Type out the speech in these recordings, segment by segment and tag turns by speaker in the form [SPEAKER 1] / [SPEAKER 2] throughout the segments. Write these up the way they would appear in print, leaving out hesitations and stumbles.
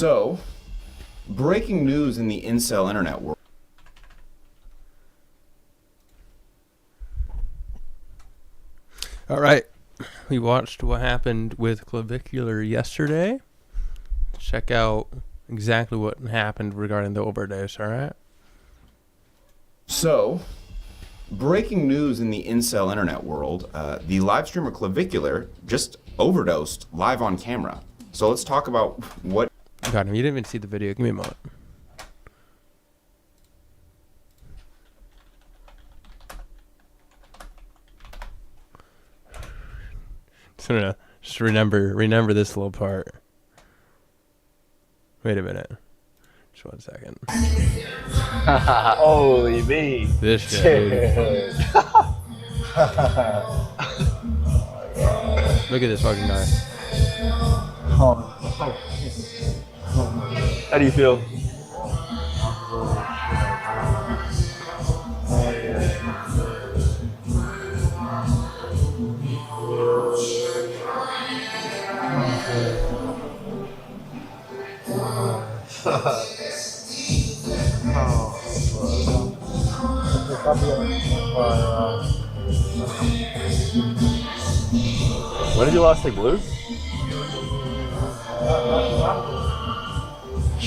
[SPEAKER 1] So, breaking news in the incel internet world.
[SPEAKER 2] All right. We watched what happened with Clavicular yesterday. Check out exactly what happened regarding the overdose, all right?
[SPEAKER 1] So, breaking news in the incel internet world. The live streamer Clavicular just overdosed live on camera. So let's talk about what...
[SPEAKER 2] God, you didn't even see the video. Give me a moment. Just remember this little part. Wait a minute. Just 1 second.
[SPEAKER 3] Holy me.
[SPEAKER 2] This shit. Look at this fucking guy.
[SPEAKER 3] How do you feel? When did you last take blues?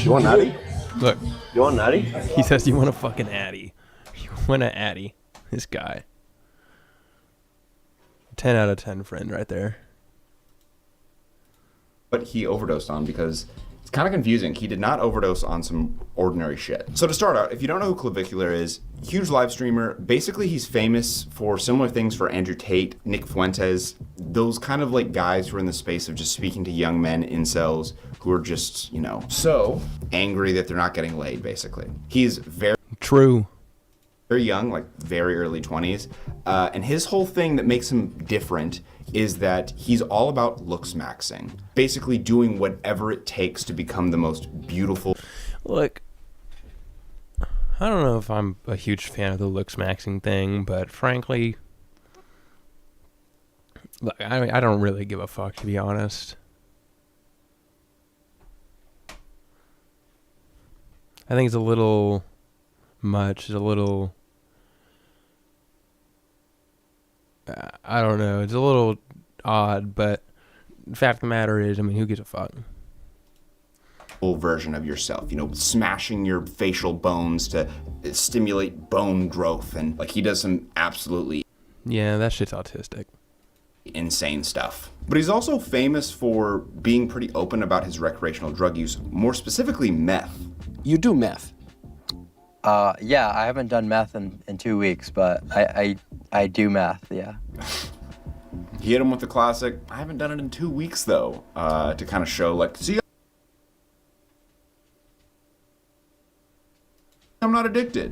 [SPEAKER 3] You want natty?
[SPEAKER 2] Look,
[SPEAKER 3] You want natty?
[SPEAKER 2] he says you want a fucking Addy. You want an Addy. This guy. 10 out of 10 friend right there.
[SPEAKER 1] What he overdosed on, because it's kind of confusing. He did not overdose on some ordinary shit. So to start out, if you don't know who Clavicular is, huge live streamer. Basically, he's famous for similar things for Andrew Tate, Nick Fuentes, those kind of like guys who are in the space of just speaking to young men, incels, who are just, you know, so angry that they're not getting laid, basically. He's very young, like very early 20s. And his whole thing that makes him different is that he's all about looks maxing. Basically doing whatever it takes to become the most beautiful.
[SPEAKER 2] Look, I don't know if I'm a huge fan of the looks maxing thing, but frankly, look, I don't really give a fuck, to be honest. I think it's a little much. It's a little... I don't know. It's a little odd, but the fact of the matter is, I mean, who gives a fuck?
[SPEAKER 1] Version of yourself, you know, smashing your facial bones to stimulate bone growth, and like he does some absolutely
[SPEAKER 2] that shit's autistic,
[SPEAKER 1] insane stuff. But he's also famous for being pretty open about his recreational drug use, more specifically meth.
[SPEAKER 4] You do meth?
[SPEAKER 5] Yeah, I haven't done meth in 2 weeks, but I do meth, yeah.
[SPEAKER 1] He hit him with the classic, I haven't done it in 2 weeks though, to kind of show like, see, I'm not addicted,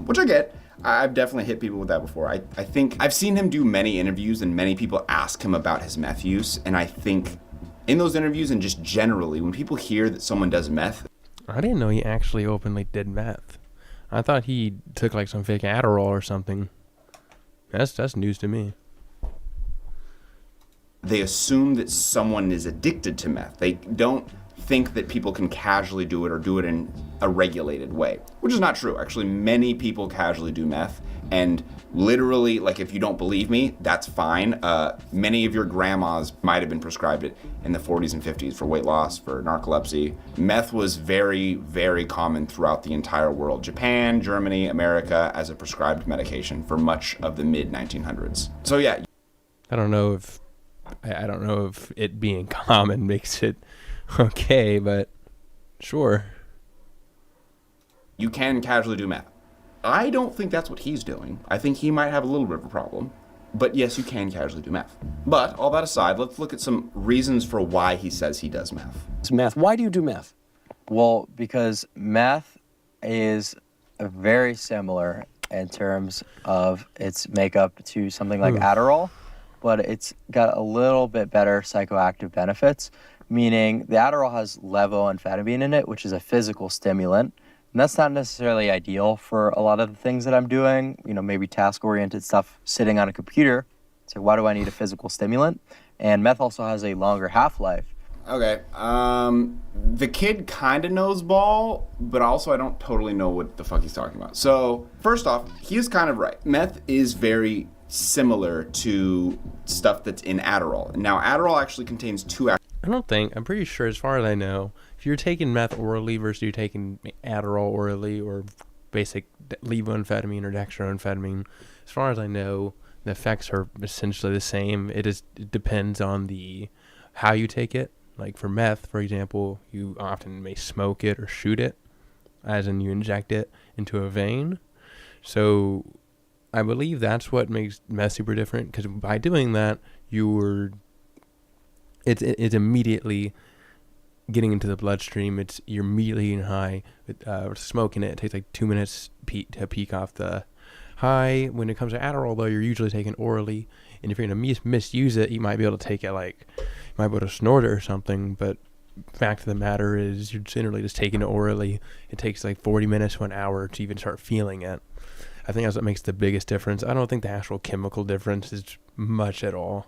[SPEAKER 1] which I get. I've definitely hit people with that before. I think I've seen him do many interviews and many people ask him about his meth use, and I think in those interviews and just generally, when people hear that someone does meth...
[SPEAKER 2] I didn't know he actually openly did meth. I thought he took like some fake Adderall or something. That's news to me.
[SPEAKER 1] They assume that someone is addicted to meth. They don't think that people can casually do it or do it in a regulated way, which is not true. Actually, many people casually do meth, and literally, like, if you don't believe me, that's fine. Many of your grandmas might have been prescribed it in the 40s and 50s for weight loss, for narcolepsy. Meth was very, very common throughout the entire world. Japan, Germany, America, as a prescribed medication for much of the mid-1900s. So yeah.
[SPEAKER 2] I don't know if it being common makes it okay, but sure.
[SPEAKER 1] You can casually do meth. I don't think that's what he's doing. I think he might have a little bit of a problem. But yes, you can casually do meth. But all that aside, let's look at some reasons for why he says he does meth.
[SPEAKER 4] It's meth. Why do you do meth?
[SPEAKER 5] Well, because meth is very similar in terms of its makeup to something like Adderall, but it's got a little bit better psychoactive benefits, meaning the Adderall has levoamphetamine in it, which is a physical stimulant. And that's not necessarily ideal for a lot of the things that I'm doing, you know, maybe task-oriented stuff sitting on a computer. So why do I need a physical stimulant? And meth also has a longer half-life.
[SPEAKER 1] Okay. The kid kind of knows ball, but also I don't totally know what the fuck he's talking about. So, first off, he is kind of right. Meth is very similar to stuff that's in Adderall. Now, Adderall actually contains two
[SPEAKER 2] I'm pretty sure, as far as I know, if you're taking meth orally versus you're taking Adderall orally or basic levoamphetamine or dextroamphetamine, as far as I know, the effects are essentially the same. It depends on how you take it. Like for meth, for example, you often may smoke it or shoot it, as in you inject it into a vein. So I believe that's what makes meth super different, because by doing that, it's immediately getting into the bloodstream. You're immediately in high. Smoking it takes like 2 minutes to peak off the high. When it comes to Adderall, though, you're usually taking orally, and if you're gonna misuse it, you might be able to take it you might be able to snort it or something. But fact of the matter is, you're generally just taking it orally. It takes like 40 minutes to an hour to even start feeling it. I think that's what makes the biggest difference. I don't think the actual chemical difference is much at all.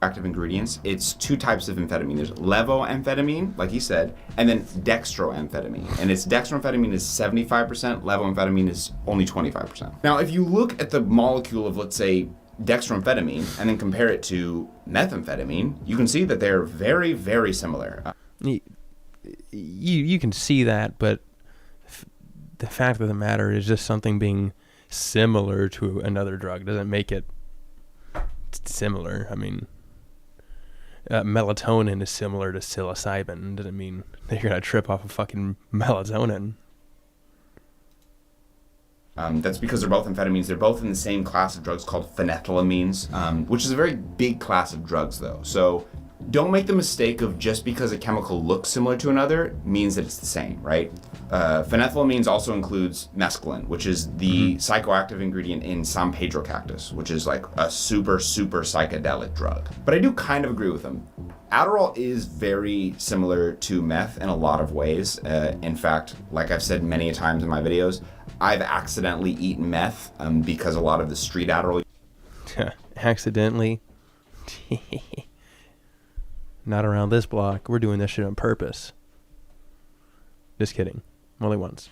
[SPEAKER 1] active ingredients. It's two types of amphetamine. There's levoamphetamine, like he said, and then dextroamphetamine. And its dextroamphetamine is 75%, levoamphetamine is only 25%. Now, if you look at the molecule of, let's say, dextroamphetamine and then compare it to methamphetamine, you can see that they're very, very similar.
[SPEAKER 2] You can see that, but the fact of the matter is just something being similar to another drug doesn't make it similar. I mean, melatonin is similar to psilocybin. Doesn't mean that you're gonna trip off of fucking melatonin.
[SPEAKER 1] That's because they're both amphetamines. They're both in the same class of drugs called phenethylamines, which is a very big class of drugs, though. So don't make the mistake of just because a chemical looks similar to another means that it's the same, right? Phenethylamines also includes mescaline, which is the psychoactive ingredient in San Pedro cactus, which is like a super, super psychedelic drug. But I do kind of agree with him. Adderall is very similar to meth in a lot of ways. In fact, like I've said many times in my videos, I've accidentally eaten meth because a lot of the street Adderall...
[SPEAKER 2] Accidentally? Not around this block. We're doing this shit on purpose. Just kidding. Only once.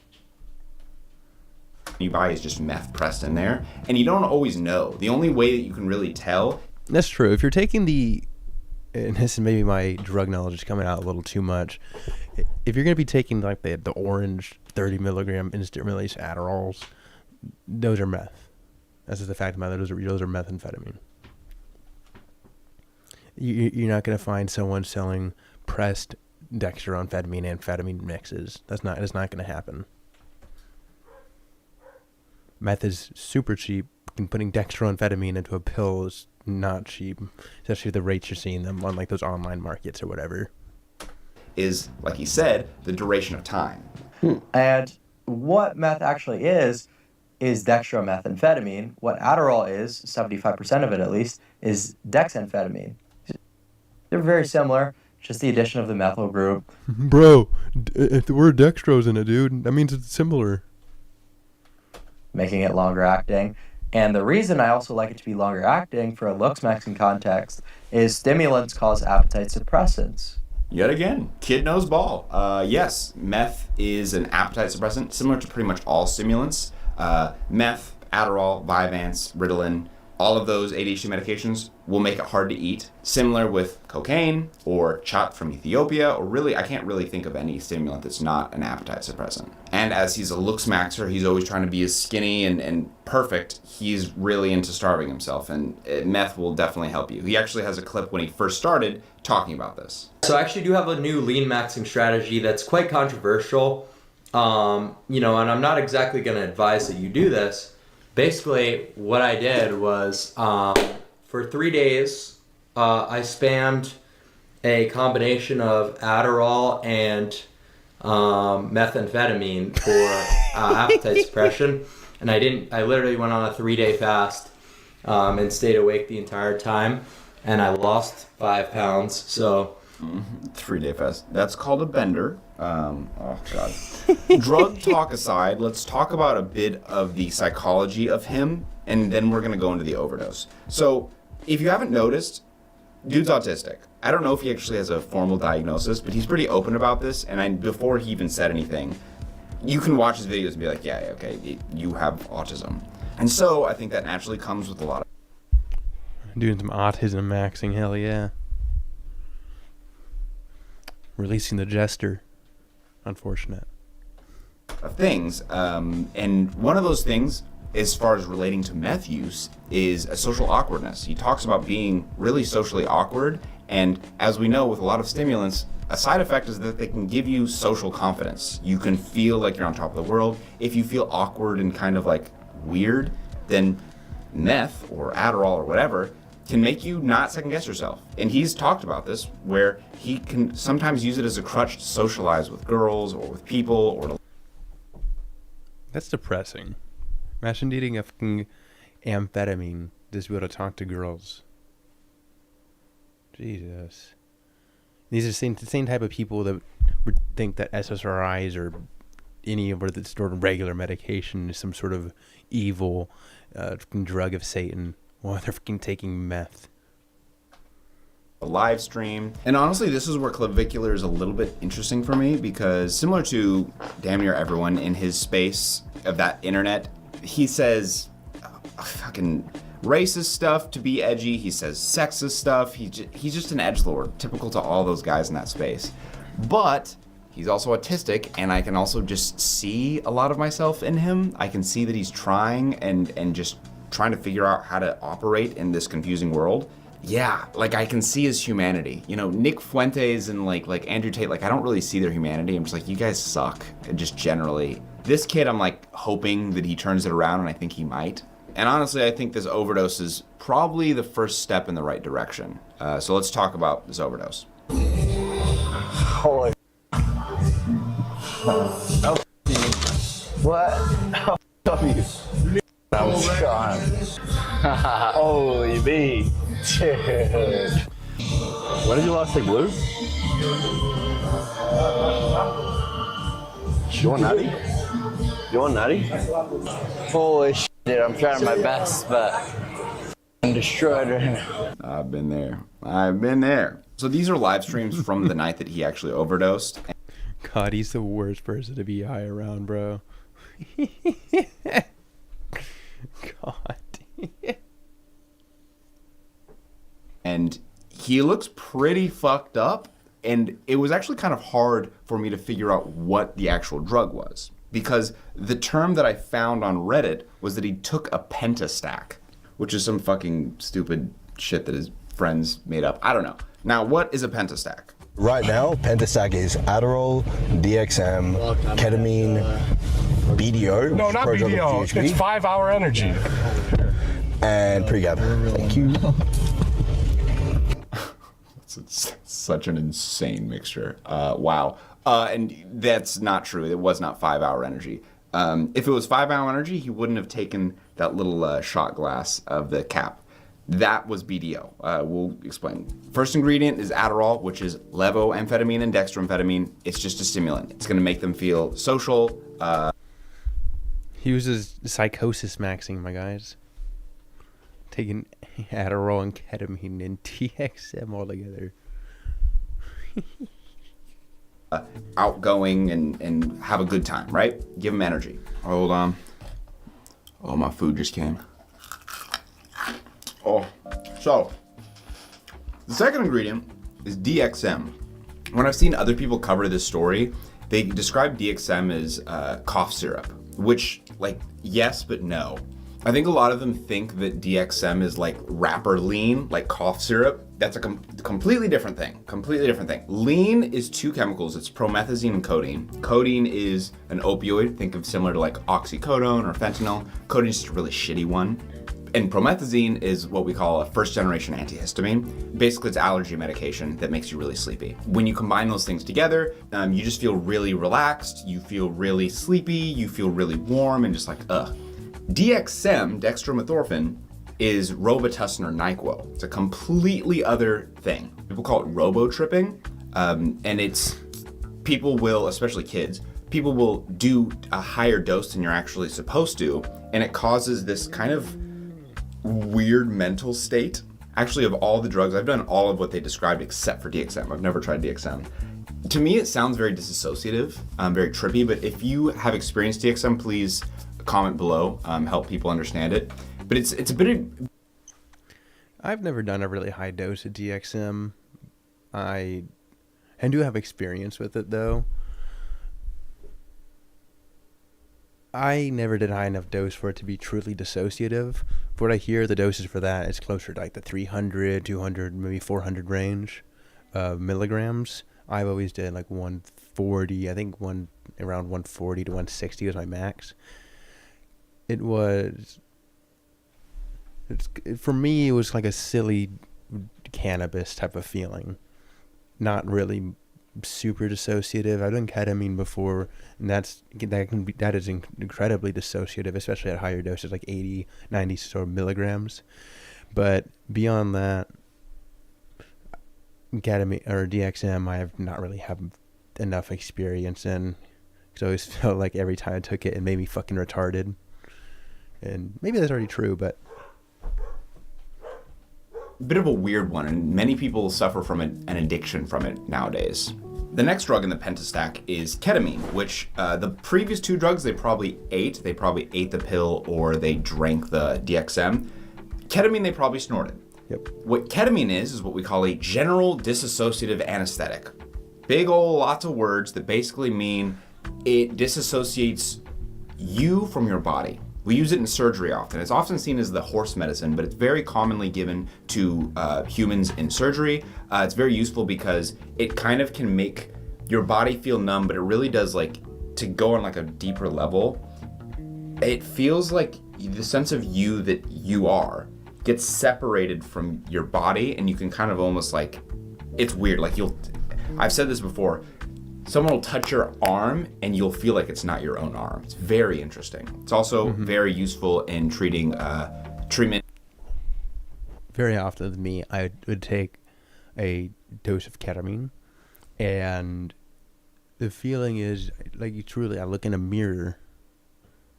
[SPEAKER 1] You buy is just meth pressed in there, and you don't always know. The only way that you can really tell...
[SPEAKER 2] That's true. If you're taking and this is maybe my drug knowledge is coming out a little too much. If you're going to be taking like the orange 30 milligram instant release Adderalls, those are meth. That's just the fact of the matter. Those are methamphetamine. You're not going to find someone selling pressed dextroamphetamine amphetamine mixes. It's not going to happen. Meth is super cheap, and putting dextroamphetamine into a pill is not cheap, especially at the rates you're seeing them on like those online markets or whatever.
[SPEAKER 1] Is, like he said, the duration of time.
[SPEAKER 5] And what meth actually is dextromethamphetamine. What Adderall is, 75% of it at least, is dexamphetamine. They're very similar, just the addition of the methyl group.
[SPEAKER 2] Bro, if the word dextro's in it, dude, that means it's similar.
[SPEAKER 5] Making it longer acting. And the reason I also like it to be longer acting for a looks-maxing context is stimulants cause appetite suppressants.
[SPEAKER 1] Yet again, kid knows ball. Yes, meth is an appetite suppressant, similar to pretty much all stimulants. Meth, Adderall, Vyvanse, Ritalin, all of those ADHD medications will make it hard to eat. Similar with cocaine or chat from Ethiopia, or really, I can't really think of any stimulant that's not an appetite suppressant. And as he's a looks maxer, he's always trying to be as skinny and perfect. He's really into starving himself, and meth will definitely help you. He actually has a clip when he first started talking about this.
[SPEAKER 6] So I actually do have a new lean maxing strategy that's quite controversial. And I'm not exactly going to advise that you do this. Basically, what I did was, for 3 days, I spammed a combination of Adderall and methamphetamine for appetite suppression. And I literally went on a 3-day fast and stayed awake the entire time. And I lost 5 pounds, so...
[SPEAKER 1] 3-day fast. That's called a bender. Oh, God. Drug talk aside, let's talk about a bit of the psychology of him, and then we're going to go into the overdose. So, if you haven't noticed, dude's autistic. I don't know if he actually has a formal diagnosis, but he's pretty open about this. And before he even said anything, you can watch his videos and be like, yeah, okay, you have autism. And so I think that naturally comes with a lot
[SPEAKER 2] Doing some autism maxing, hell yeah. Releasing the jester. Unfortunate.
[SPEAKER 1] of things. And one of those things, as far as relating to meth use, is a social awkwardness. He talks about being really socially awkward. And as we know, with a lot of stimulants, a side effect is that they can give you social confidence. You can feel like you're on top of the world. If you feel awkward and kind of like weird, then meth or Adderall or whatever can make you not second guess yourself. And he's talked about this, where he can sometimes use it as a crutch to socialize with girls or with people or to...
[SPEAKER 2] That's depressing. Imagine needing a fucking amphetamine just to be able to talk to girls. Jesus. These are the same type of people that would think that SSRIs or any of the sort of regular medication is some sort of evil drug of Satan while they're fucking taking meth.
[SPEAKER 1] A live stream. And honestly, this is where Clavicular is a little bit interesting for me, because similar to damn near everyone in his space of that internet, he says fucking racist stuff to be edgy. He says sexist stuff. He's just an edgelord, typical to all those guys in that space. But he's also autistic, and I can also just see a lot of myself in him. I can see that he's trying and just trying to figure out how to operate in this confusing world. Yeah, like I can see his humanity. You know, Nick Fuentes and like Andrew Tate, like I don't really see their humanity. I'm just like, you guys suck, just generally. This kid, I'm like hoping that he turns it around, and I think he might. And honestly, I think this overdose is probably the first step in the right direction. So let's talk about this overdose.
[SPEAKER 3] Holy. What? How f you? I was gone. Holy B. Dude. When did you last take blues? You want natty? You want natty? Holy shit, dude. I'm trying my best, but I'm destroyed right now.
[SPEAKER 1] I've been there. So these are live streams from the night that he actually overdosed.
[SPEAKER 2] God, he's the worst person to be high around, bro. God.
[SPEAKER 1] And he looks pretty fucked up. And it was actually kind of hard for me to figure out what the actual drug was, because the term that I found on Reddit was that he took a pentastack, which is some fucking stupid shit that his friends made up. I don't know. Now, what is a pentastack?
[SPEAKER 7] Right now, pentastack is Adderall, DXM, ketamine, BDO.
[SPEAKER 8] No, not
[SPEAKER 7] prodrug of
[SPEAKER 8] BDO.
[SPEAKER 7] THC,
[SPEAKER 8] It's 5 Hour Energy.
[SPEAKER 7] and pre-GABA. Thank you.
[SPEAKER 1] It's such an insane mixture. Wow. And that's not true. It was not 5 Hour Energy. If it was 5 Hour Energy, he wouldn't have taken that little shot glass of the cap. That was BDO. We'll explain. First ingredient is Adderall, which is levoamphetamine and dextroamphetamine. It's just a stimulant. It's going to make them feel social.
[SPEAKER 2] He uses psychosis maxing, my guys. Taking Adderall and ketamine and TXM all together.
[SPEAKER 1] Outgoing and have a good time, right? Give them energy. Hold on. Oh, my food just came. Oh, so the second ingredient is DXM. When I've seen other people cover this story, they describe DXM as cough syrup, which, like, yes, but no. I think a lot of them think that DXM is like rapper lean, like cough syrup. That's a completely different thing. Completely different thing. Lean is two chemicals. It's promethazine and codeine. Codeine is an opioid. Think of similar to like oxycodone or fentanyl. Codeine is just a really shitty one. And promethazine is what we call a first-generation antihistamine. Basically, it's allergy medication that makes you really sleepy. When you combine those things together, you just feel really relaxed. You feel really sleepy. You feel really warm and just like, ugh. DXM, dextromethorphan, is Robitussin or NyQuil. It's a completely other thing. People call it robo-tripping, and it's, people will, especially kids, people will do a higher dose than you're actually supposed to, and it causes this kind of weird mental state Actually, of all the drugs, I've done all of what they described except for DXM. I've never tried DXM. To me, it sounds very disassociative, very trippy, but if you have experienced DXM, please comment below, help people understand it. But it's a bit of...
[SPEAKER 2] I've never done a really high dose of DXM. I do have experience with it, though. I never did a high enough dose for it to be truly dissociative. For what I hear, the doses for that is closer to like the 300, 200, maybe 400 range of milligrams. I've always did like 140, I think around 140 to 160 was my max. For me, it was like a silly cannabis type of feeling. Not really super dissociative. I've done ketamine before, and that is incredibly dissociative, especially at higher doses like 80, 90 sort of milligrams. But beyond that, ketamine or DXM, I have not really had enough experience in, because I always felt like every time I took it, it made me fucking retarded. And maybe that's already true, but
[SPEAKER 1] bit of a weird one, and many people suffer from an addiction from it nowadays. The next drug in the pentastack is ketamine, which the previous two drugs they probably ate. They probably ate the pill or they drank the DXM. Ketamine they probably snorted.
[SPEAKER 2] Yep.
[SPEAKER 1] What ketamine is what we call a general dissociative anesthetic. Big ol' lots of words that basically mean it disassociates you from your body. We use it in surgery often. It's often seen as the horse medicine, but it's very commonly given to humans in surgery. It's very useful because it kind of can make your body feel numb, but it really does, like, to go on like a deeper level. It feels like the sense of you that you are gets separated from your body, and you can kind of almost like, it's weird. Like I've said this before, someone will touch your arm and you'll feel like it's not your own arm. It's very interesting. It's also very useful in treating treatment.
[SPEAKER 2] Very often with me, I would take a dose of ketamine, and the feeling is like I look in a mirror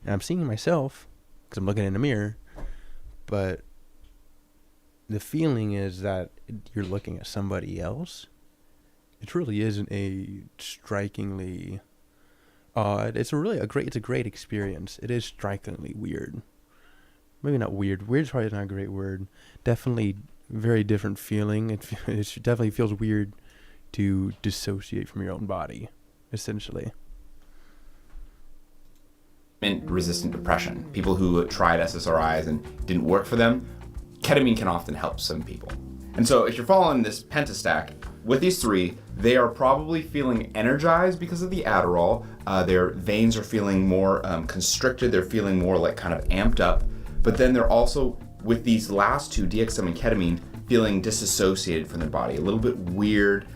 [SPEAKER 2] and I'm seeing myself because I'm looking in a mirror, but the feeling is that you're looking at somebody else. It truly isn't a strikingly odd. It's a great experience. It is strikingly weird. Maybe not weird. Weird's probably not a great word. Definitely very different feeling. It definitely feels weird to dissociate from your own body, essentially.
[SPEAKER 1] Resistant depression. People who tried SSRIs and didn't work for them, ketamine can often help some people. And so if you're following this pentastack, with these three, they are probably feeling energized because of the Adderall. Their veins are feeling more constricted. They're feeling more like kind of amped up. But then they're also, with these last two, DXM and ketamine, feeling disassociated from their body. A little bit weird.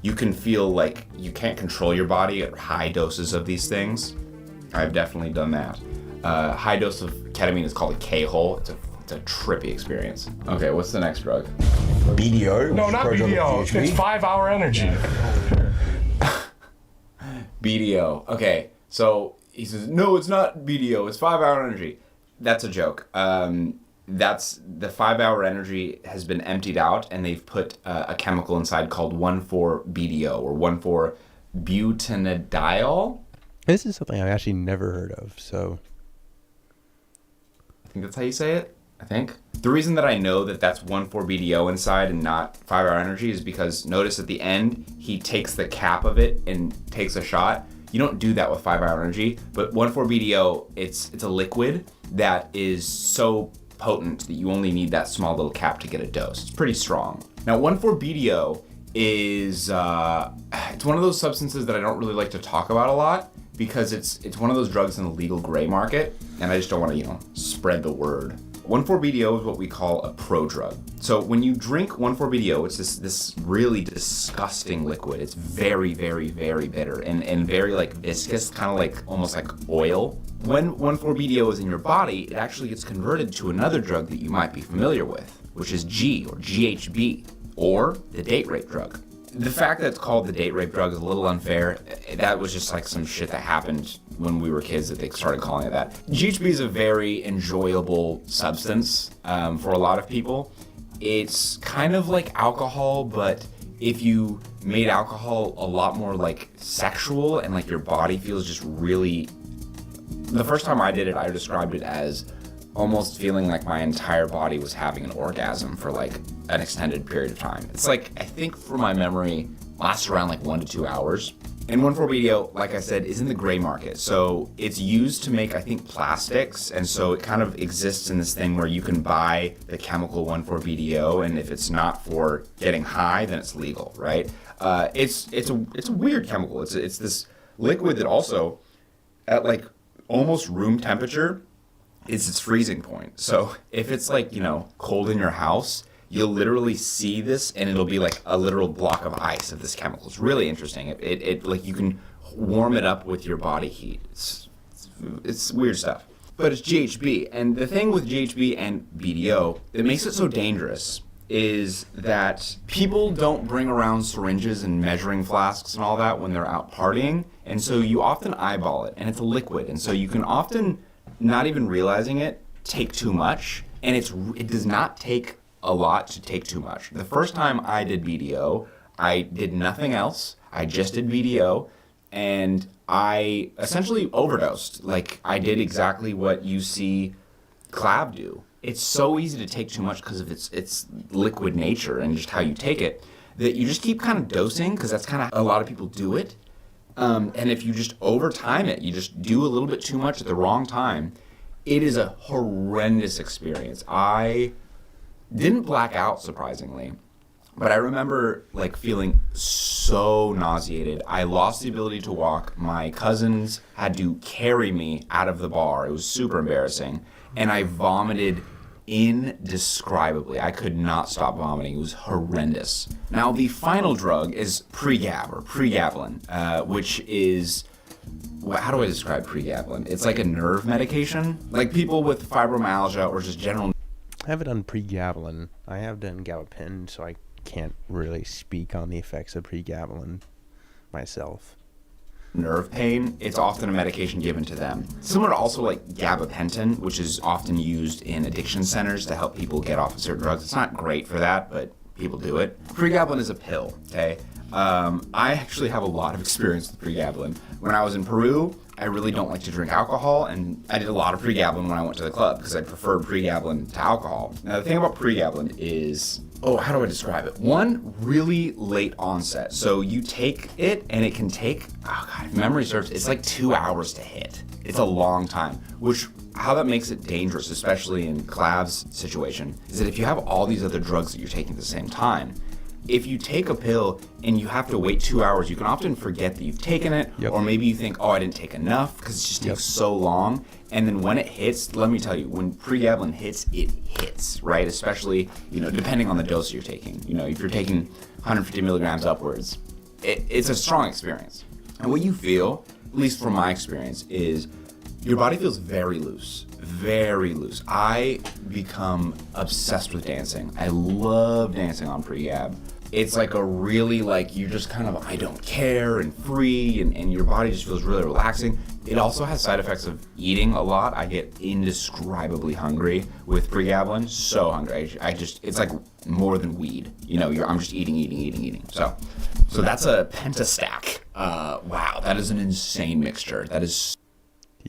[SPEAKER 1] You can feel like you can't control your body at high doses of these things. I've definitely done that. High dose of ketamine is called a K-hole. It's a trippy experience. Okay, what's the next drug?
[SPEAKER 7] BDO.
[SPEAKER 8] No, not BDO. It's 5 Hour Energy.
[SPEAKER 1] BDO. Okay, so he says, no, it's not BDO. It's 5 Hour Energy. That's a joke. That's the 5 Hour Energy has been emptied out, and they've put a chemical inside called 1,4-BDO or 1,4-butanediol.
[SPEAKER 2] This is something I've actually never heard of, so
[SPEAKER 1] I think that's how you say it. I think. The reason that I know that that's 1,4-BDO inside and not 5 Hour Energy is because notice at the end, he takes the cap of it and takes a shot. You don't do that with 5 Hour Energy, but 1,4-BDO, it's a liquid that is so potent that you only need that small little cap to get a dose. It's pretty strong. Now, 1,4-BDO is, it's one of those substances that I don't really like to talk about a lot because it's one of those drugs in the legal gray market, and I just don't want to, spread the word. 1,4-BDO is what we call a prodrug. So when you drink 1,4-BDO, it's this really disgusting liquid. It's very, very, very bitter and very like viscous, kind of like almost like oil. When 1,4-BDO is in your body, it actually gets converted to another drug that you might be familiar with, which is G or GHB, or the date rape drug. The fact that it's called the date rape drug is a little unfair. That was just like some shit that happened when we were kids that they started calling it that. GHB is a very enjoyable substance for a lot of people. it's kind of like alcohol, but if you made alcohol a lot more like sexual and like your body feels just really. The first time I did it, I described it as almost feeling like my entire body was having an orgasm for like an extended period of time. It's like, I think from my memory, lasts around like 1 to 2 hours. And 1,4-BDO, like I said, is in the gray market. So it's used to make, I think, plastics. And so it kind of exists in this thing where you can buy the chemical 1,4-BDO, and if it's not for getting high, then it's legal, right? It's a weird chemical. It's this liquid that also, at like almost room temperature, is its freezing point. So if it's like, cold in your house, you'll literally see this and it'll be like a literal block of ice of this chemical. It's really interesting. It like you can warm it up with your body heat. It's weird stuff. But it's GHB, and the thing with GHB and BDO that makes it so dangerous is that people don't bring around syringes and measuring flasks and all that when they're out partying, and so you often eyeball it, and it's a liquid, and so you can often, not even realizing it, take too much, and it does not take a lot to take too much. The first time I did BDO, I did nothing else. I just did BDO, and I essentially overdosed. Like, I did exactly what you see Clav do. It's so easy to take too much because of its liquid nature and just how you take it, that you just keep kind of dosing, because that's kind of a lot of people do it. And if you just overtime it, you just do a little bit too much at the wrong time, it is a horrendous experience. I didn't black out, surprisingly, but I remember like feeling so nauseated. I lost the ability to walk. My cousins had to carry me out of the bar. It was super embarrassing. And I vomited indescribably. I could not stop vomiting. It was horrendous. Now, the final drug is Pregab, or pregabalin, which is, how do I describe pregabalin? It's like a nerve medication. Like people with fibromyalgia or just general.
[SPEAKER 2] I haven't done pregabalin. I have done gabapentin, so I can't really speak on the effects of pregabalin myself.
[SPEAKER 1] Nerve pain, it's often a medication given to them. Similar to also like gabapentin, which is often used in addiction centers to help people get off of certain drugs. It's not great for that, but people do it. Pregabalin is a pill, okay? I actually have a lot of experience with pregabalin. When I was in Peru, I really don't like to drink alcohol, and I did a lot of pregabalin when I went to the club because I preferred pregabalin to alcohol. Now, the thing about pregabalin is, how do I describe it? One, really late onset. So you take it, and it can take, if memory serves, it's like 2 hours to hit. It's a long time, which, how that makes it dangerous, especially in Clav's situation, is that if you have all these other drugs that you're taking at the same time, if you take a pill and you have to wait 2 hours, you can often forget that you've taken it, or maybe you think, I didn't take enough, because it just takes so long. And then when it hits, let me tell you, when pregabalin hits, it hits, right? Especially, depending on the dose you're taking. If you're taking 150 milligrams upwards, it's a strong experience. And what you feel, at least from my experience, is your body feels very loose, very loose. I become obsessed with dancing. I love dancing on pregab. It's like a really, you're just kind of, I don't care, and free, and your body just feels really relaxing. It also has side effects of eating a lot. I get indescribably hungry with pregabalin, so hungry. It's like more than weed. I'm just eating. So that's a Pentastack. Wow, that is an insane mixture. That is.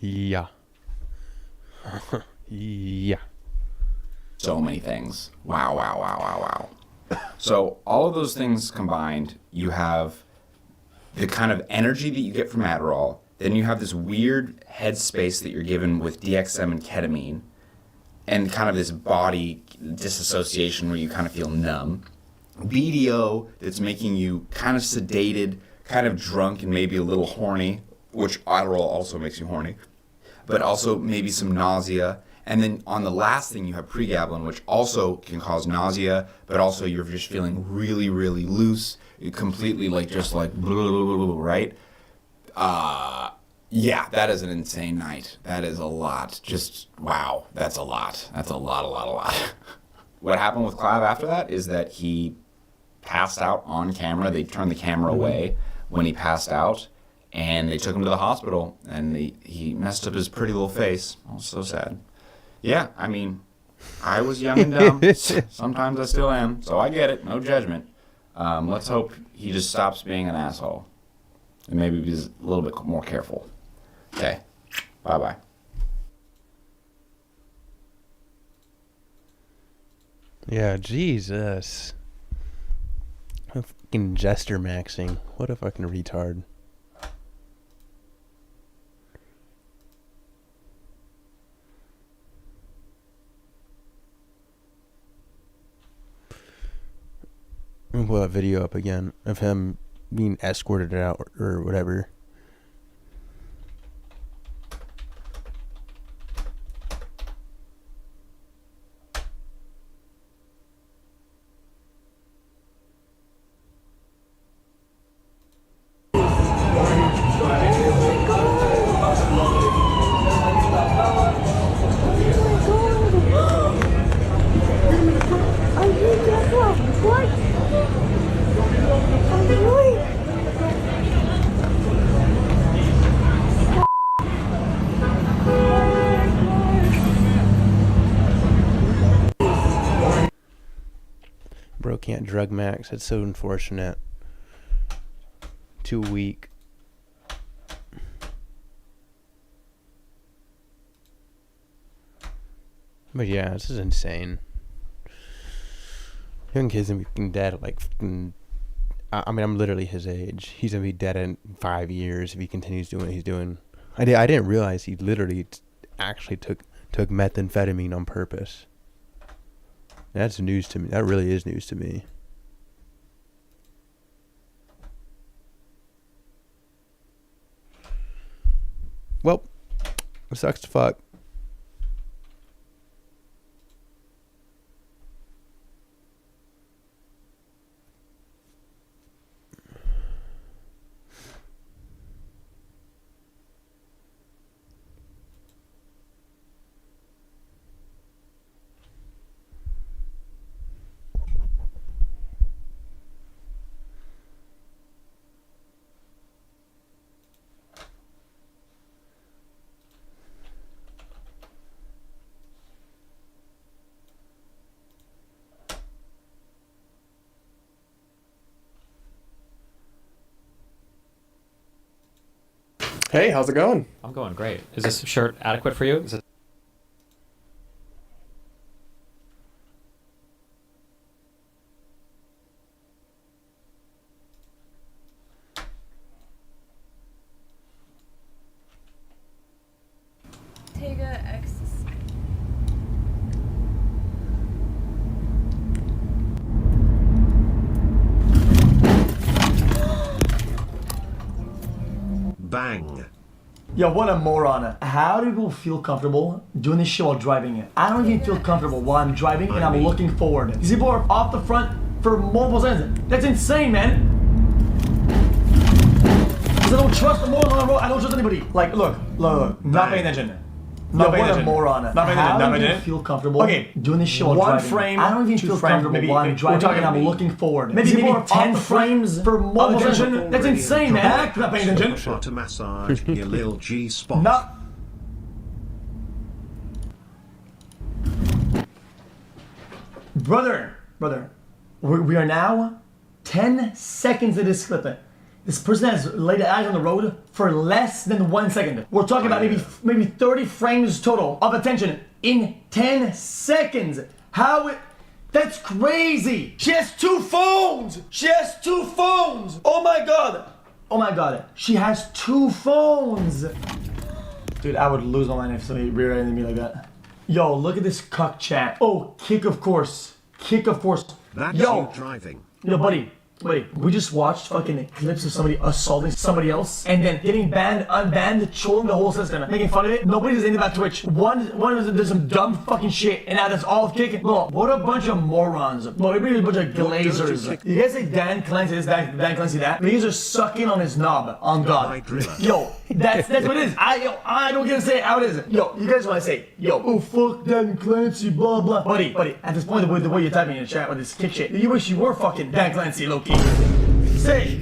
[SPEAKER 2] Yeah. Yeah.
[SPEAKER 1] So many things. Wow. So all of those things combined, you have the kind of energy that you get from Adderall, then you have this weird headspace that you're given with DXM and ketamine, and kind of this body disassociation where you kind of feel numb. BDO that's making you kind of sedated, kind of drunk, and maybe a little horny, which Adderall also makes you horny, but also maybe some nausea. And then on the last thing, you have pregabalin, which also can cause nausea, but also you're just feeling really, really loose. You completely blah, blah, blah, right? Yeah, that is an insane night. That is a lot. Just, wow, that's a lot. That's a lot. What happened with Clav after that is that he passed out on camera. They turned the camera away when he passed out, and they took him to the hospital, and he messed up his pretty little face. Oh, so sad. Yeah, I mean, I was young and dumb. Sometimes I still am, so I get it. No judgment. Let's hope he just stops being an asshole. And maybe he's a little bit more careful. Okay. Bye-bye.
[SPEAKER 2] Yeah, Jesus. I'm fucking jester maxing. What a fucking retard. I'm gonna pull that video up again of him being escorted out or whatever. Bro can't drug max. It's so unfortunate. Too weak. But yeah, this is insane. Young kid's gonna be dead at like fucking, I mean, I'm literally his age. He's gonna be dead in 5 years if he continues doing what he's doing. I didn't realize he literally actually took methamphetamine on purpose. That's news to me. That really is news to me. Well, it sucks to fuck.
[SPEAKER 9] Hey, how's it going?
[SPEAKER 10] I'm going great. Is this shirt adequate for you? Is it...
[SPEAKER 11] Tega X.
[SPEAKER 12] Bang. Yo, what a moron. How do people feel comfortable doing this shit while driving it? I don't even feel comfortable while I'm driving and I'm looking forward. These people are off the front for multiple seconds. That's insane, man. Because I don't trust the moron on the road. I don't trust anybody. Like, look. Not paying attention. Not paying attention. What a moron. Not paying attention. How do you feel comfortable doing this shit while driving? One frame, I don't even feel comfortable while I'm driving and I'm looking forward. Maybe 10 frames for multiple seconds. That's insane, man. Not paying attention.
[SPEAKER 13] To massage your little G spot.
[SPEAKER 12] Not. Brother, we are now 10 seconds of this clip. This person has laid eyes on the road for less than 1 second. We're talking about maybe 30 frames total of attention in 10 seconds. That's crazy. She has 2 phones. Oh my god. She has 2 phones. Dude, I would lose my mind if somebody rear-ended me like that. Yo, look at this cuck chat. Oh, kick of course.
[SPEAKER 13] That's you driving.
[SPEAKER 12] Yo, buddy, we just watched fucking clips of somebody assaulting somebody else and then getting banned, unbanned, trolling the whole system, making fun of it. Nobody does anything about Twitch. One does some dumb fucking shit and now that's all kicking. Bro, what a bunch of morons. Bro, everybody's a bunch of glazers. You guys say Dan Clancy this, Dan Clancy that? You guys are sucking on his knob, on God. Yo, that's what it is. I don't get to say how it is. Yo, you guys want to say, oh fuck Dan Clancy, blah blah. Buddy, at this point, the way you're typing in the chat with this kick shit, you wish you were fucking Dan Clancy, low-key. Say.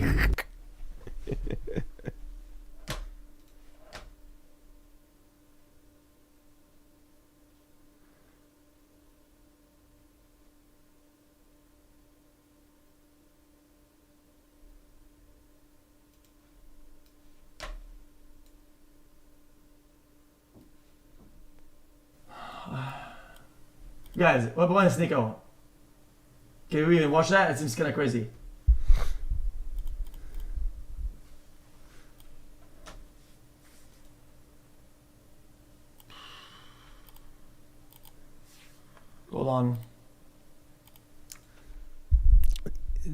[SPEAKER 12] Guys, what about Sneeko? Can we even watch that? It seems kind of crazy. Hold on.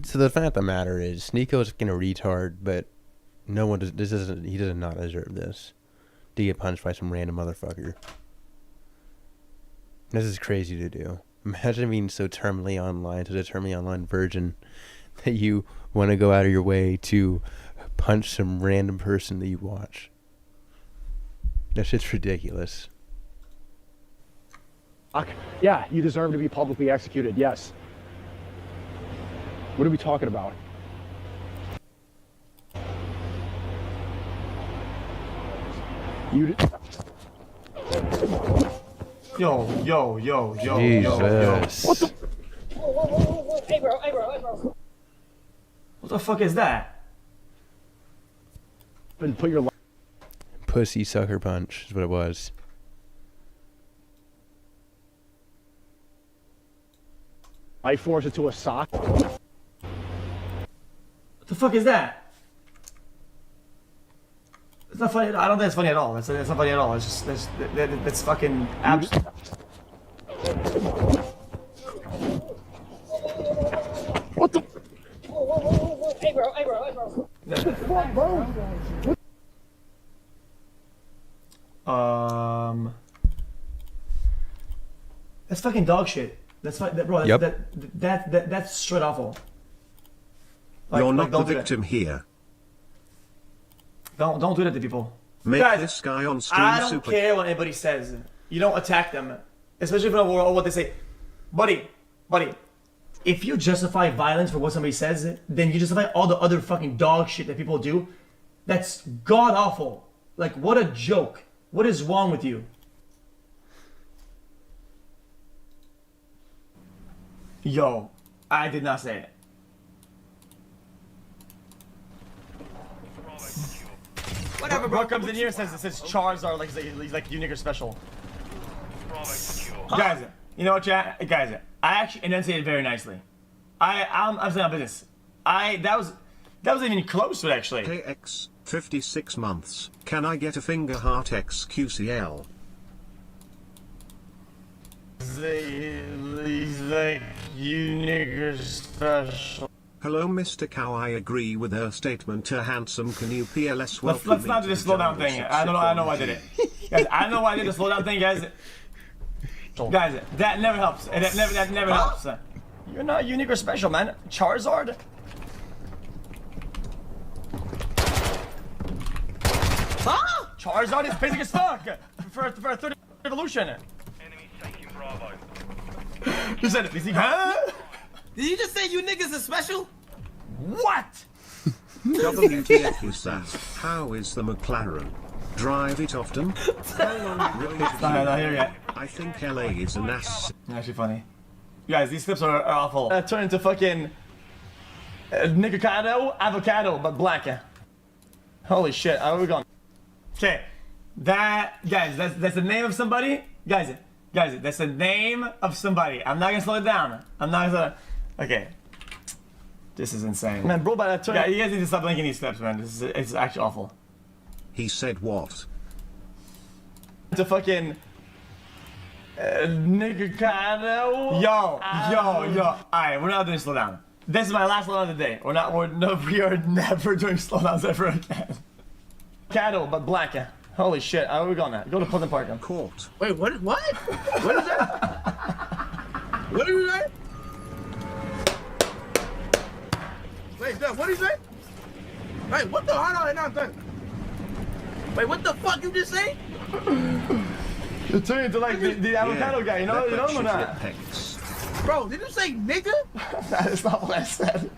[SPEAKER 2] So the fact of the matter is, Sneeko's fucking a retard, but no one does. He does not deserve this. To get punched by some random motherfucker. This is crazy to do. Imagine being so terminally online, such a terminally online virgin, that you want to go out of your way to punch some random person that you watch. That shit's ridiculous.
[SPEAKER 9] Yeah, you deserve to be publicly executed, yes. What are we talking about? You.
[SPEAKER 12] Yo.
[SPEAKER 2] Jesus.
[SPEAKER 12] What the? Hey, bro. What the fuck is that?
[SPEAKER 9] And put your.
[SPEAKER 2] Pussy sucker punch is what it was.
[SPEAKER 9] I force it to a sock.
[SPEAKER 12] What the fuck is that? It's not funny. I don't think it's funny at all. It's not funny at all. It's just that's fucking abs.
[SPEAKER 9] What the?
[SPEAKER 12] Hey, bro. That's fucking dog shit. That's bro.
[SPEAKER 2] Yep.
[SPEAKER 12] That's straight awful.
[SPEAKER 13] You're not the
[SPEAKER 12] don't do that.
[SPEAKER 13] victim here.
[SPEAKER 12] Don't do that to people.
[SPEAKER 13] Make
[SPEAKER 12] Guys,
[SPEAKER 13] this guy on stream
[SPEAKER 12] I don't
[SPEAKER 13] super.
[SPEAKER 12] care what anybody says. You don't attack them, especially if what they say, buddy. If you justify violence for what somebody says, then you justify all the other fucking dog shit that people do. That's god awful. Like, what a joke. What is wrong with you? Yo, I did not say it. Whatever, bro comes in here and says Charizard like he's like unique or special. Guys, you know what, chat? Guys, I actually enunciated very nicely. I'm saying on business. That wasn't even close to it actually.
[SPEAKER 13] KX 56 months. Can I get a finger heart XQCL?
[SPEAKER 12] He's like unique or special.
[SPEAKER 13] Hello, Mr. Cow. I agree with her statement. Handsome, can you PLS welcome
[SPEAKER 12] Let's
[SPEAKER 13] me
[SPEAKER 12] not
[SPEAKER 13] to
[SPEAKER 12] do the
[SPEAKER 13] the
[SPEAKER 12] slow down
[SPEAKER 13] jungle
[SPEAKER 12] thing. I know why I did it. Guys, I know why I did the slow down thing, guys. Guys, that never helps. That never helps. You're not unique or special, man. Charizard? Huh? Charizard is basic as fuck for a third evolution. You said it, huh?
[SPEAKER 14] Did you just say you niggas are special?
[SPEAKER 12] What?
[SPEAKER 13] WTF is that? How is the McLaren? Drive it often?
[SPEAKER 12] Not here yet.
[SPEAKER 13] I think LA is an ass.
[SPEAKER 12] Actually funny. Guys, these clips are awful. Turn into fucking Nicocado, avocado, but black. Holy shit, how are we going? Okay, guys, that's the name of somebody. Guys, that's the name of somebody. I'm not gonna slow it down. Okay. This is insane. Man, bro, by turn. Yeah, you guys need to stop linking these clips, man. It's actually awful.
[SPEAKER 13] He said what?
[SPEAKER 12] To fucking Nicocado. Yo. Alright, we're not doing slow down. This is my last slow down of the day. We are never doing slow downs ever again. Cattle, but black. Holy shit, how are we going now? Go to Pleasant Park.
[SPEAKER 13] Court.
[SPEAKER 14] Wait, what? What is that? What is that? Wait, what is that? Wait, what the? Hold on, not that. Wait, what the fuck you just say?
[SPEAKER 12] You're turning into like the avocado guy, you know him or not?
[SPEAKER 14] Bro, did you say nigga?
[SPEAKER 12] That is not what I said.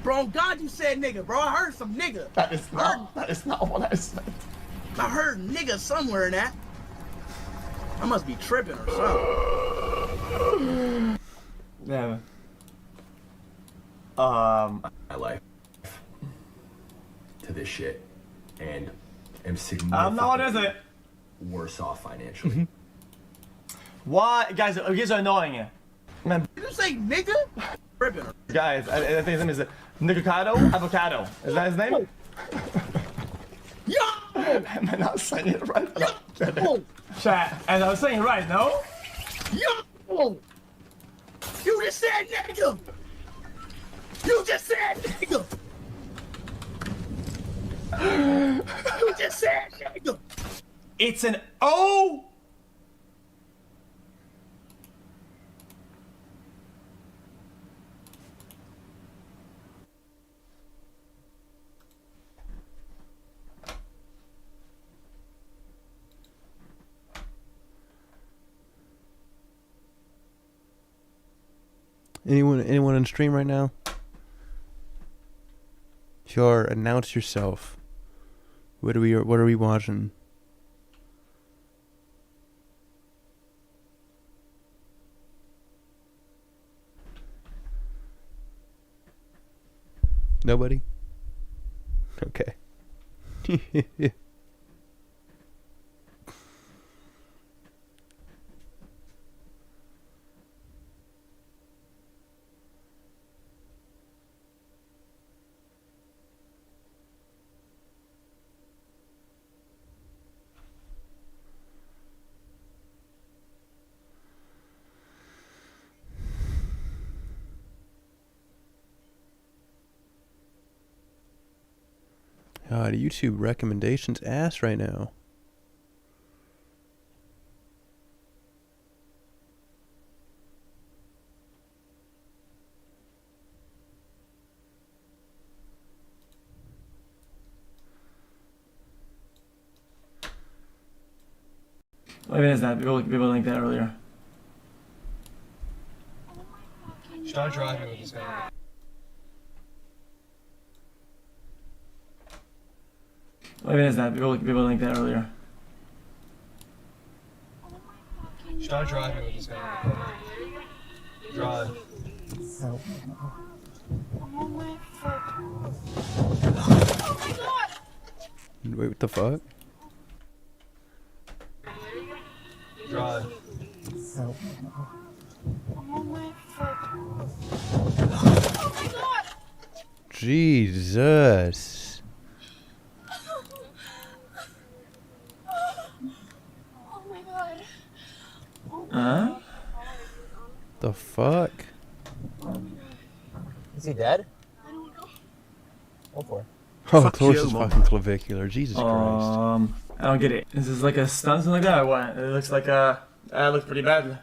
[SPEAKER 14] Bro, God, you said nigga, bro. I heard some nigga.
[SPEAKER 12] That is not what I said.
[SPEAKER 14] I heard nigga somewhere in that. I must be tripping or something.
[SPEAKER 12] Yeah.
[SPEAKER 15] My life to this shit and am significantly
[SPEAKER 12] I'm not, is it?
[SPEAKER 15] worse off financially.
[SPEAKER 12] Why, guys? You guys are annoying. Man,
[SPEAKER 14] Did you say nigga? Ripping her.
[SPEAKER 12] guys, I think his name is Nicocado Avocado. Is that his name?
[SPEAKER 14] Yo!
[SPEAKER 12] Am I not saying it right?
[SPEAKER 14] Yo!
[SPEAKER 12] Chat, and I was saying it right, no?
[SPEAKER 14] Yo! You just said nigga! You just said nigga! You just said nigga!
[SPEAKER 12] It's an O.
[SPEAKER 2] Anyone on stream right now? Sure, announce yourself. What are we watching? Nobody? Okay. God, YouTube recommendations ass right now.
[SPEAKER 12] What even is that? People linked that earlier.
[SPEAKER 15] Start driving with this guy.
[SPEAKER 12] What even is that? People linked that earlier.
[SPEAKER 15] Start driving with this guy. Drive.
[SPEAKER 2] Wait, what the fuck?
[SPEAKER 15] Drive.
[SPEAKER 2] Jesus.
[SPEAKER 11] Oh my god.
[SPEAKER 12] Huh?
[SPEAKER 2] The fuck?
[SPEAKER 5] Is he dead?
[SPEAKER 11] I don't know.
[SPEAKER 5] Go for it.
[SPEAKER 2] Oh,
[SPEAKER 7] Fuck
[SPEAKER 2] of course
[SPEAKER 7] you,
[SPEAKER 2] it's
[SPEAKER 7] Mom.
[SPEAKER 2] fucking clavicular. Jesus Christ.
[SPEAKER 12] I don't get it. Is this like a stunt something like that or what? It looks like that looks pretty bad.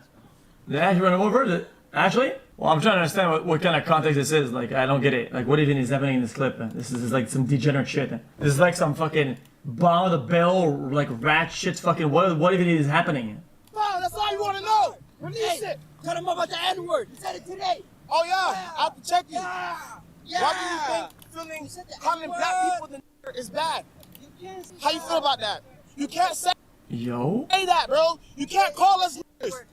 [SPEAKER 12] They actually run over it. Actually? Well, I'm trying to understand what kind of context this is. Like, I don't get it. Like, what even is happening in this clip? This is like some degenerate shit. This is like some fucking bomb the bell, like rat shit fucking, what even is happening?
[SPEAKER 14] Wow, that's all you want to know. Release it.
[SPEAKER 16] Tell them about the N-word. You said it today.
[SPEAKER 14] Oh yeah, I have to check you.
[SPEAKER 16] Yeah.
[SPEAKER 14] Why do you think feeling calling black people the is bad? How you feel about that? You can't say
[SPEAKER 12] Yo?
[SPEAKER 14] that, bro. You can't call us niggers.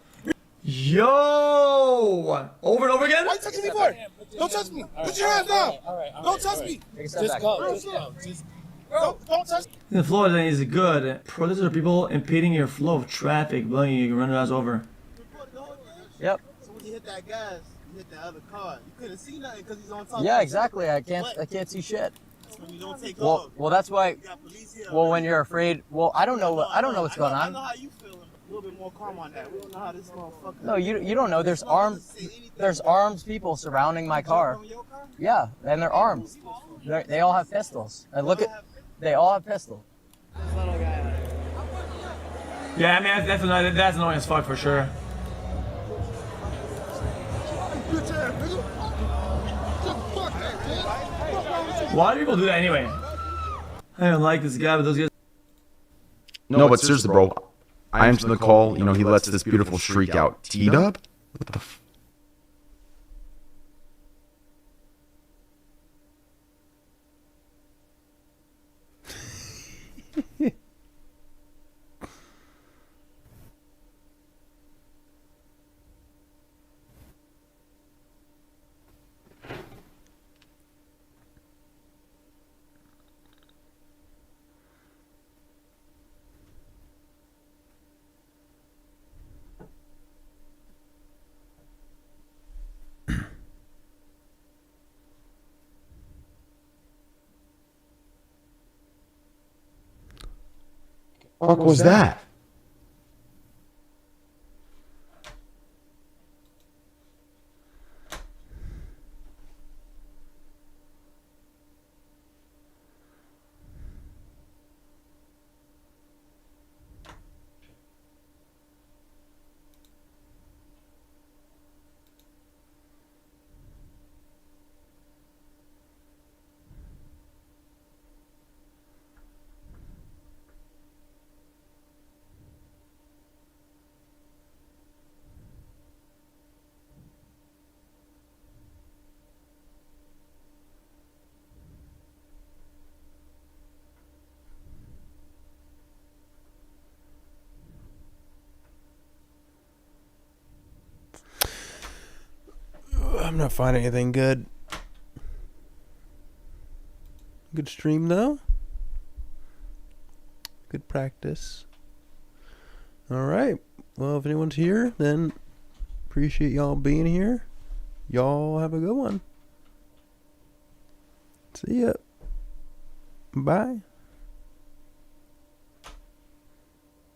[SPEAKER 12] Yo! Over and over again?
[SPEAKER 14] Why you touching me for? Don't touch me. Put your hands down. Don't touch me.
[SPEAKER 16] Just go.
[SPEAKER 14] Don't touch me.
[SPEAKER 12] The flow lane is good. Protesters are people impeding your flow of traffic, blowing you, run your ass over.
[SPEAKER 5] Yep.
[SPEAKER 14] So when you hit that gas, you hit that other car. You couldn't see nothing because he's on top.
[SPEAKER 5] Yeah, exactly. I can't see shit.
[SPEAKER 14] When you don't take
[SPEAKER 5] Well,
[SPEAKER 14] off.
[SPEAKER 5] well, that's why. Well, when you're afraid, well, I don't know what's going
[SPEAKER 14] I know
[SPEAKER 5] on.
[SPEAKER 14] how you feel. A little bit more calm on that. We don't know how this motherfucker.
[SPEAKER 5] No, you don't know. There's armed people surrounding my car. Yeah, and they're armed. They all have pistols. And they all have pistols.
[SPEAKER 12] Yeah, I mean, that's annoying as fuck for sure. Why do people do that anyway? I don't like this guy, but those guys.
[SPEAKER 1] No, but seriously, bro. I answer the call. You know, he lets this beautiful shriek out. T-Dub? What the f... fuck was that?
[SPEAKER 2] I'm not finding anything good. Good stream though. Good practice. All right. Well, if anyone's here, then appreciate y'all being here. Y'all have a good one. See ya. Bye.